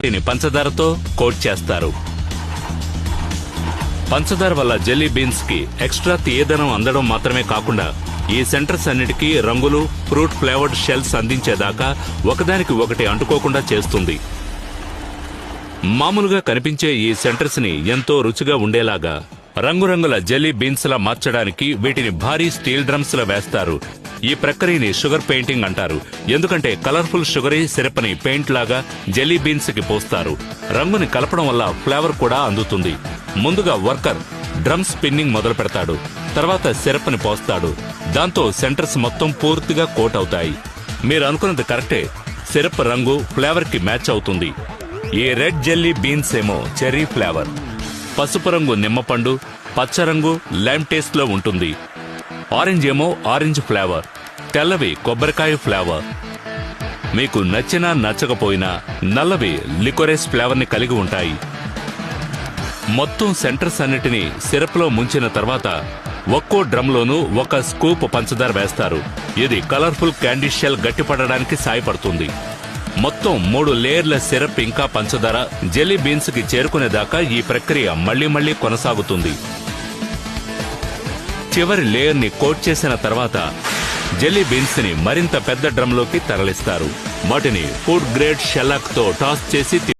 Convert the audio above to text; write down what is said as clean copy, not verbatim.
దీని పంచదారతో కోట్ చేస్తారు. పంచదార వల్ల జెల్లీ బీన్స్ కి ఎక్స్ట్రా తీయదనం అందడం మాత్రమే కాకుండా ఈ సెంటర్స్ అన్నిటికీ రంగులు, ఫ్రూట్ ఫ్లేవర్డ్ షెల్స్ అందించేదాకా ఒకదానికి ఒకటి అంటుకోకుండా చేస్తుంది. మామూలుగా కనిపించే ఈ సెంటర్స్ ని ఎంతో రుచిగా ఉండేలాగా రంగురంగుల జెల్లీ బీన్స్ లా మార్చడానికి వీటిని భారీ స్టీల్ డ్రమ్స్ లో వేస్తారు. ఈ ప్రక్రియని షుగర్ పెయింటింగ్ అంటారు. ఎందుకంటే కలర్ఫుల్ షుగరీ సిరప్ ని పెయింట్ లాగా జెల్లీ బీన్స్ కి పోస్తారు. రంగుని కలపడం వల్ల ఫ్లేవర్ కూడా అందుతుంది. ముందుగా వర్కర్ డ్రమ్ స్పిన్నింగ్ మొదలు పెడతాడు. తర్వాత సిరప్ ని పోస్తాడు. దాంతో సెంటర్స్ మొత్తం పూర్తిగా కోట్ అవుతాయి. మీరు అనుకున్నది కరెక్టే, సిరప్ రంగు ఫ్లేవర్ కి మ్యాచ్ అవుతుంది. ఈ రెడ్ జెల్లీ బీన్స్ ఏమో చెర్రీ ఫ్లేవర్, పసుపు రంగు నిమ్మపండు, పచ్చ రంగు లైమ్ టేస్ట్ లో ఉంటుంది. ఆరెంజ్ ఏమో ఆరెంజ్ ఫ్లేవర్, తెల్లవి కొబ్బరికాయ ఫ్లేవర్. మీకు నచ్చినా నచ్చకపోయినా నల్లవి లికోరేస్ ఫ్లేవర్ ని కలిగి ఉంటాయి. మొత్తం సెంటర్స్ అన్నిటినీ సిరప్ లో ముంచిన తర్వాత ఒక్కో డ్రమ్ లోనూ ఒక స్కూప్ పంచదార వేస్తారు. ఇది కలర్ఫుల్ క్యాండీ షెల్ గట్టిపడడానికి సాయపడుతుంది. మొత్తం 3 లేయర్ల సిరప్ ఇంకా పంచదార జెల్లీ బీన్స్ కి చేరుకునేదాకా ఈ ప్రక్రియ మళ్లీ కొనసాగుతుంది. చివరి లేయర్ ని కోట్ చేసిన తర్వాత జెల్లీ బీన్స్ ని మరింత పెద్ద డ్రమ్ లోకి తరలిస్తారు. వాటిని ఫుడ్ గ్రేడ్ షెల్లాక్ తో టాస్ చేసి